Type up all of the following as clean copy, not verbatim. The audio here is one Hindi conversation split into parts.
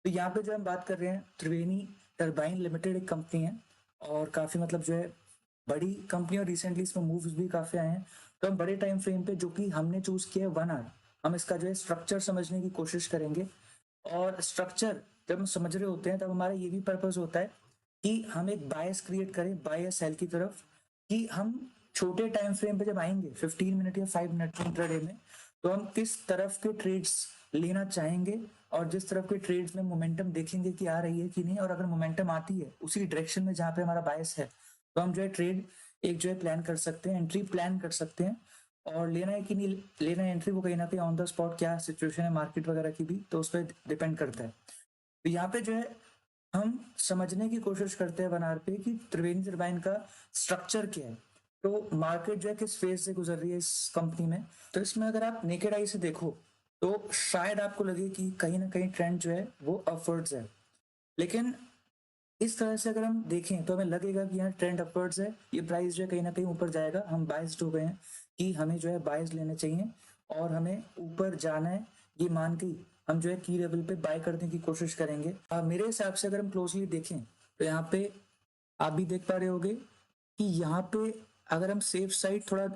तो यहाँ पे जो हम बात कर रहे हैं, त्रिवेणी टरबाइन लिमिटेड एक कंपनी है और काफ़ी मतलब जो है बड़ी कंपनी, और रिसेंटली इसमें मूव्स भी काफ़ी आए हैं। तो हम बड़े टाइम फ्रेम पे, जो कि हमने चूज़ किया है 1 आवर, हम इसका जो है स्ट्रक्चर समझने की कोशिश करेंगे। और स्ट्रक्चर जब हम समझ रहे होते हैं तब हमारा ये भी पर्पज़ होता है कि हम एक बायस क्रिएट करें बाय या सेल की तरफ, कि हम छोटे टाइम फ्रेम पे जब आएंगे 15 मिनट या 5 मिनट इंट्राडे में, तो हम किस तरफ के ट्रेड्स लेना चाहेंगे और जिस तरफ के ट्रेड्स में मोमेंटम देखेंगे कि आ रही है कि नहीं, और अगर मोमेंटम आती है उसी डायरेक्शन में जहाँ पे हमारा बायस है, तो हम जो है ट्रेड एक जो है प्लान कर सकते हैं, एंट्री प्लान कर सकते हैं। और लेना है कि नहीं लेना है एंट्री, वो कहीं ना कहीं ऑन द स्पॉट क्या सिचुएशन है मार्केट वगैरह की भी, तो उस पर डिपेंड करता है। तो यहाँ पे जो है हम समझने की कोशिश करते हैं बनार पे कि त्रिवेणी टरबाइन का स्ट्रक्चर क्या है। तो मार्केट जो है किस फेज से गुजर रही है इस कंपनी में। तो इसमें अगर आप नेकेड आई से देखो तो शायद आपको लगे कि कहीं ना कहीं ट्रेंड जो है वो अपवर्ड्स है, लेकिन इस तरह से अगर हम देखें तो हमें लगेगा कि यहाँ ट्रेंड अपवर्ड्स है, ये प्राइस जो है कहीं ना कहीं ऊपर जाएगा। हम बायस्ड हो गए हैं कि हमें जो है बायस लेने चाहिए और हमें ऊपर जाना है, ये मान के ही हम जो है की लेवल पे बाय करने की कोशिश करेंगे। मेरे हिसाब से अगर हम क्लोजली देखें तो यहाँ पे आप भी देख पा रहे होगे कि यहाँ पे अगर हम सेफ साइड थोड़ा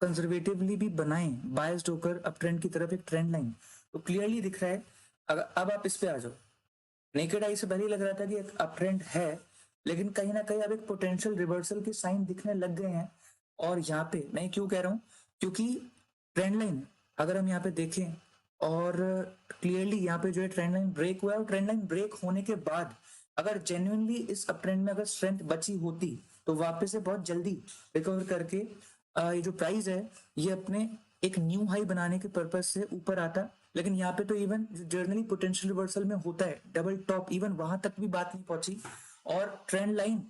कंजर्वेटिवली भी बनाएं बायस्ड होकर अप ट्रेंड की तरफ एक ट्रेंड लाइन, तो क्लियरली दिख रहा है। अगर अब आप इस पे आ जाओ, नेकेड आई से भले ही लग रहा था कि एक अप ट्रेंड है, लेकिन कहीं ना कहीं अब एक पोटेंशियल रिवर्सल के साइन दिखने लग गए हैं। और यहाँ पे मैं क्यों कह रहा हूँ, क्योंकि ट्रेंड लाइन अगर हम यहाँ पे देखें और क्लियरली यहाँ पे जो है ट्रेंड लाइन ब्रेक हुआ है, और ट्रेंड लाइन ब्रेक होने के बाद अगर जेन्युइनली इस अप ट्रेंड में अगर स्ट्रेंथ बची होती तो वापस से बहुत जल्दी रिकवर करके ये जो प्राइस है ये अपने एक न्यू हाई बनाने के पर्पज से ऊपर आता। लेकिन यहाँ पे तो इवन जो जर्नली पोटेंशियल रिवर्सल में होता है डबल टॉप, इवन वहां तक भी बात नहीं पहुंची, और ट्रेंड लाइन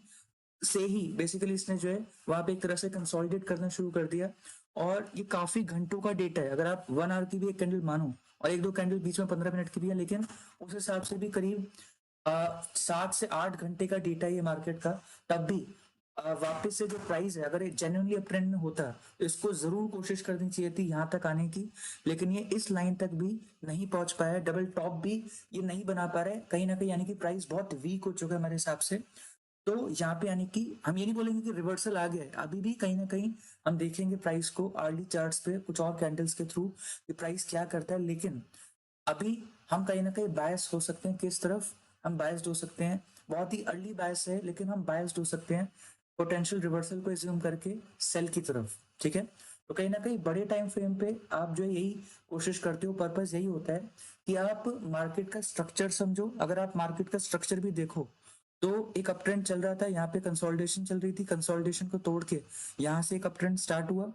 से ही बेसिकली इसने जो है वहां पे एक तरह से कंसोलिडेट करना शुरू कर दिया। और ये काफी घंटों का डेटा है, अगर आप 1 आवर की भी एक कैंडल मानो और एक दो कैंडल बीच में 15 मिनट की भी है, लेकिन उस हिसाब से भी करीब 7 से 8 घंटे का डेटा है ये मार्केट का। तब भी वापस से जो प्राइस है अगर जेन्युइनली अप ट्रेंड में होता तो इसको जरूर कोशिश करनी चाहिए थी यहाँ तक आने की, लेकिन ये इस लाइन तक भी नहीं पहुंच पाया, डबल टॉप भी ये नहीं बना पा रहे कहीं ना कहीं, यानी कि प्राइस बहुत वीक हो चुका है हमारे हिसाब से। तो यहाँ पे यानी कि हम ये नहीं बोलेंगे कि रिवर्सल आ गया है, अभी भी कहीं ना कहीं हम देखेंगे प्राइस को अर्ली चार्ट्स पे कुछ और कैंडल्स के थ्रू कि प्राइस क्या करता है। लेकिन अभी हम कहीं ना कहीं बायस हो सकते हैं, किस तरफ हम बायस्ड हो सकते हैं, बहुत ही अर्ली बायस है लेकिन हम बायस्ड हो सकते हैं पोटेंशियल रिवर्सल को एज्यूम करके सेल की तरफ। ठीक है, तो कहीं ना कहीं बड़े टाइम फ्रेम पे आप जो है यही कोशिश करते हो, पर्पस यही होता है कि आप मार्केट का स्ट्रक्चर समझो। अगर आप मार्केट का स्ट्रक्चर भी देखो तो एक अप ट्रेंड चल रहा था, यहाँ पे कंसोलिडेशन चल रही थी, कंसोलिडेशन को तोड़ के यहाँ से एक अप ट्रेंड स्टार्ट हुआ,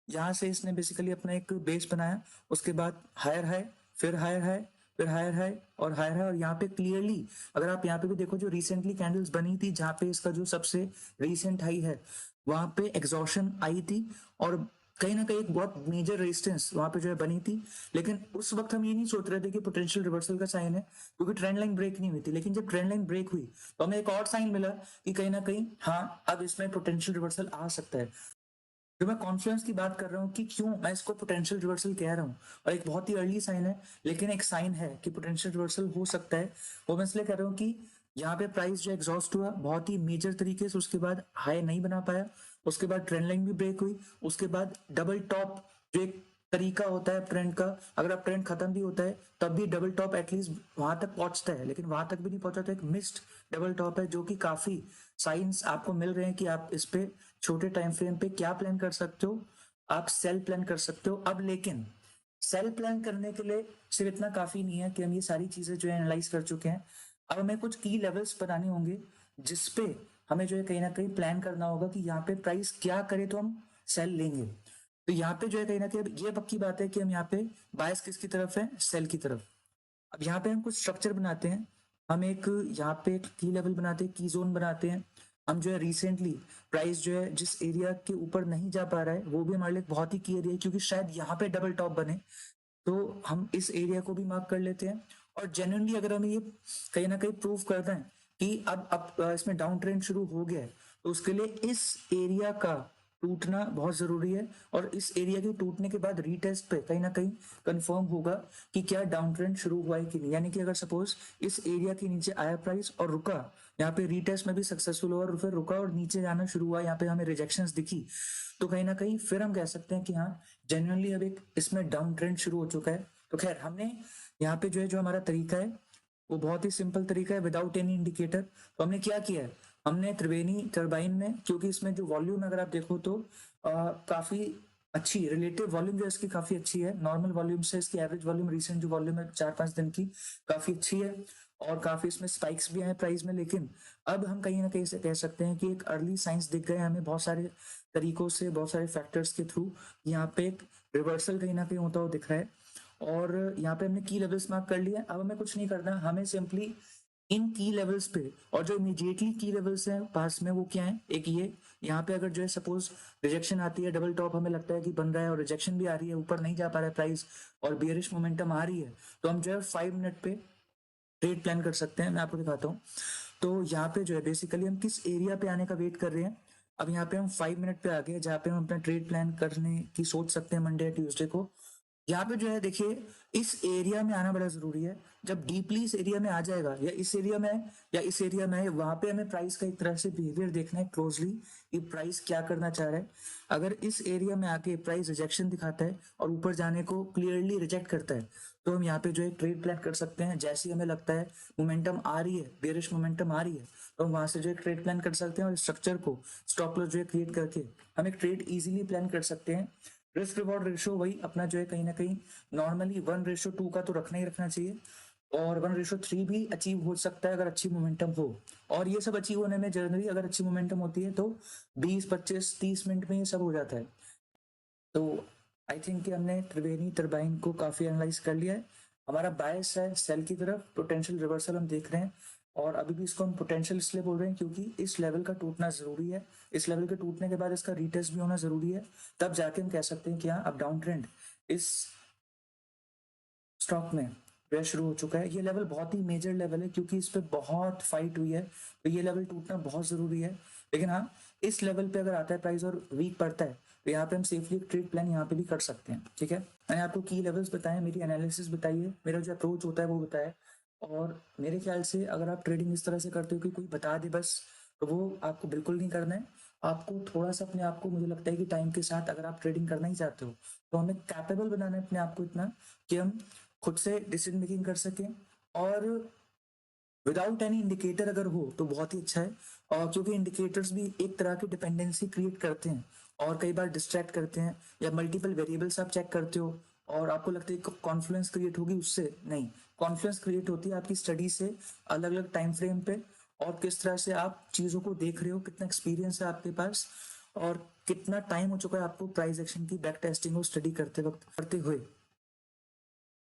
यहाँ से इसने बेसिकली अपना एक बेस बनाया, उसके बाद हायर हाई, फिर हायर हाई, फिर हायर हाई और हायर हाई। और यहाँ पे क्लियरली अगर आप यहाँ पे भी देखो जो रिसेंटली कैंडल्स बनी थी, जहाँ पे इसका जो सबसे रिसेंट हाई है वहां पे एग्जॉशन आई थी और कहीं ना कहीं एक बहुत मेजर रेजिस्टेंस वहां पे जो है बनी थी। लेकिन उस वक्त हम ये नहीं सोच रहे थे कि पोटेंशियल रिवर्सल का साइन है, क्योंकि ट्रेंड लाइन ब्रेक नहीं हुई थी। लेकिन जब ट्रेंड लाइन ब्रेक हुई तो हमें एक और साइन मिला कि कहीं ना कहीं हाँ अब इसमें पोटेंशियल रिवर्सल आ सकता है। जो मैं कॉन्फ्लुएंस की बात कर रहा हूँ कि क्यों मैं इसको पोटेंशियल रिवर्सल कह रहा हूँ, और एक बहुत ही अर्ली साइन है लेकिन एक साइन है कि पोटेंशियल रिवर्सल हो सकता है, वो मैं इसलिए कह रहा हूँ कि यहाँ पे प्राइस जो एग्जॉस्ट हुआ बहुत ही मेजर तरीके से, उसके बाद हाई नहीं बना पाया, उसके बाद ट्रेंड लाइन भी ब्रेक हुई, उसके बाद डबल टॉप जो एक तरीका होता है ट्रेंड का, अगर आप ट्रेंड खत्म भी होता है तब भी डबल टॉप एटलीस्ट वहां तक पहुंचता है, लेकिन वहां तक भी नहीं पहुंचा तो एक मिस्ड डबल टॉप है, जो कि काफी साइंस आपको मिल रहे हैं कि आप इस पे छोटे टाइम फ्रेम पे क्या प्लान कर सकते हो, आप सेल प्लान कर सकते हो। अब लेकिन सेल प्लान करने के लिए सिर्फ इतना काफी नहीं है कि हम ये सारी चीजें जो है एनालाइज कर चुके हैं, अब हमें कुछ की लेवल्स बनाने होंगे जिसपे हमें जो है कहीं ना कहीं प्लान करना होगा कि यहाँ पे प्राइस क्या करे तो हम सेल लेंगे। तो यहाँ पे जो है कहीं ना कहीं ये पक्की बात है कि हम यहाँ पे बायस किसकी तरफ है, सेल की तरफ। अब यहाँ पे हम कुछ स्ट्रक्चर बनाते हैं, हम एक यहाँ पे एक की लेवल बनाते हैं, की जोन बनाते हैं। हम जो है रिसेंटली प्राइस जो है जिस एरिया के ऊपर नहीं जा पा रहा है वो भी हमारे लिए बहुत ही की एरिया है, क्योंकि शायद यहाँ पे डबल टॉप बने, तो हम इस एरिया को भी मार्क कर लेते हैं। और जेन्युइनली अगर हमें ये कहीं ना कहीं प्रूव करना है कि अब इसमें डाउन ट्रेंड शुरू हो गया है, तो उसके लिए इस एरिया का टूटना बहुत जरूरी है, और इस एरिया के टूटने के बाद रीटेस्ट पे कहीं ना कहीं कंफर्म होगा कि क्या डाउन ट्रेंड शुरू हुआ है कि नहीं। यानी कि अगर सपोज इस एरिया के नीचे आया प्राइस और रुका, यहाँ पे रीटेस्ट में भी सक्सेसफुल हुआ और फिर रुका और नीचे जाना शुरू हुआ, यहाँ पे हमें रिजेक्शंस दिखी, तो कहीं ना कहीं फिर हम कह सकते हैं कि हाँ जेन्युइनली अब एक इसमें डाउन ट्रेंड शुरू हो चुका है। तो खैर हमने यहाँ पे जो है जो हमारा तरीका है वो बहुत ही सिंपल तरीका है, विदाउट एनी इंडिकेटर। तो हमने क्या किया है, हमने त्रिवेणी टरबाइन में, क्योंकि इसमें जो वॉल्यूम अगर आप देखो तो काफी अच्छी रिलेटिव वॉल्यूम जो इसकी काफी अच्छी है, नॉर्मल वॉल्यूम से इसकी एवरेज वॉल्यूम रिसेंट जो वॉल्यूम है 4-5 दिन की काफी अच्छी है, और काफी इसमें स्पाइक्स भी आए प्राइस में। लेकिन अब हम कहीं ना कहीं से कह सकते हैं कि एक अर्ली साइंस दिख गए हमें बहुत सारे तरीकों से, बहुत सारे फैक्टर्स के थ्रू। यहाँ पे एक रिवर्सल कहीं ना कहीं होता हुआ दिख रहा है, और यहाँ पे हमने की लेवल्स मार्क कर लिया। अब हमें कुछ नहीं करना, हमें सिंपली इन की लेवल्स पे, और जो इमीडिएटली की लेवल्स हैं पास में वो क्या है, एक ये यहाँ पे अगर जो है सपोज रिजेक्शन आती है, डबल टॉप हमें लगता है कि बन रहा है और रिजेक्शन भी आ रही है, ऊपर नहीं जा पा रहा है प्राइस और बियरिश मोमेंटम आ रही है, तो हम जो है 5 मिनट पे ट्रेड प्लान कर सकते हैं। मैं आपको दिखाता हूँ। तो यहाँ पे जो है बेसिकली हम किस एरिया पे आने का वेट कर रहे हैं। अब यहाँ पे हम 5 मिनट पे आ गए जहाँ पे हम अपना ट्रेड प्लान करने की सोच सकते हैं मंडे या ट्यूसडे को। यहाँ पे जो है देखिए इस एरिया में आना बड़ा जरूरी है। जब डीपली इस एरिया में आ जाएगा, या इस एरिया में या इस एरिया में, वहां पे हमें प्राइस का एक तरह से बिहेवियर देखना है क्लोजली कि प्राइस क्या करना चाह रहा है। अगर इस एरिया में आके प्राइस रिजेक्शन दिखाता है और ऊपर जाने को क्लियरली रिजेक्ट करता है, तो हम यहाँ पे जो है ट्रेड प्लान कर सकते हैं। जैसे ही हमें लगता है मोमेंटम आ रही है, बेरिश मोमेंटम आ रही है, तो हम वहां से जो है ट्रेड प्लान कर सकते हैं, और स्ट्रक्चर को स्टॉप लॉस जो है क्रिएट करके हम एक ट्रेड इजीली प्लान कर सकते हैं। रिस्क रिवॉर्ड रेशो वही अपना जो है कहीं ना कहीं नॉर्मली 1:2 का तो रखना ही रखना चाहिए, और 1:3 भी अचीव हो सकता है अगर अच्छी मोमेंटम हो। और ये सब अचीव होने में जनरली अगर अच्छी मोमेंटम होती है तो 20-25-30 मिनट में ये सब हो जाता है। तो आई थिंक कि हमने त्रिवेणी टरबाइन को काफी एनालाइज कर लिया है। हमारा बायस है सेल की तरफ, पोटेंशियल रिवर्सल हम देख रहे हैं, और अभी भी इसको हम पोटेंशियल इसलिए बोल रहे हैं क्योंकि इस लेवल का टूटना जरूरी है। इस लेवल के टूटने के बाद इसका रीटेस्ट भी होना जरूरी है, तब जाके हम कह सकते हैं कि हाँ अब डाउन ट्रेंड इस स्टॉक में वह शुरू हो चुका है। ये लेवल बहुत ही मेजर लेवल है क्योंकि इस पे बहुत फाइट हुई है, तो ये लेवल टूटना बहुत जरूरी है। लेकिन हाँ इस लेवल पे अगर आता है प्राइस और वीक पड़ता है, तो यहाँ पे हम सेफली ट्रेड प्लान यहाँ पे भी कर सकते हैं। ठीक है, मैंने आपको की लेवल्स बताए, मेरी एनालिसिस बताई है, मेरा जो अप्रोच होता है वो बताया। और मेरे ख्याल से अगर आप ट्रेडिंग इस तरह से करते हो कि कोई बता दे बस, तो वो आपको बिल्कुल नहीं करना है। आपको थोड़ा सा अपने आप को, मुझे लगता है कि टाइम के साथ अगर आप ट्रेडिंग करना ही चाहते हो, तो हमें कैपेबल बनाना है अपने आप को इतना कि हम खुद से डिसीजन मेकिंग कर सकें, और विदाउट एनी इंडिकेटर अगर हो तो बहुत ही अच्छा है। और क्योंकि इंडिकेटर्स भी एक तरह की डिपेंडेंसी क्रिएट करते हैं और कई बार डिस्ट्रैक्ट करते हैं, या मल्टीपल वेरिएबल्स आप चेक करते हो और आपको लगता है कि कॉन्फ्लुएंस क्रिएट होगी उससे, नहीं, कॉन्फ्लुएंस क्रिएट होती है आपकी स्टडी से, अलग अलग टाइम फ्रेम पे, और किस तरह से आप चीज़ों को देख रहे हो, कितना एक्सपीरियंस है आपके पास, और कितना टाइम हो चुका है आपको प्राइस एक्शन की बैक टेस्टिंग और स्टडी करते वक्त करते हुए।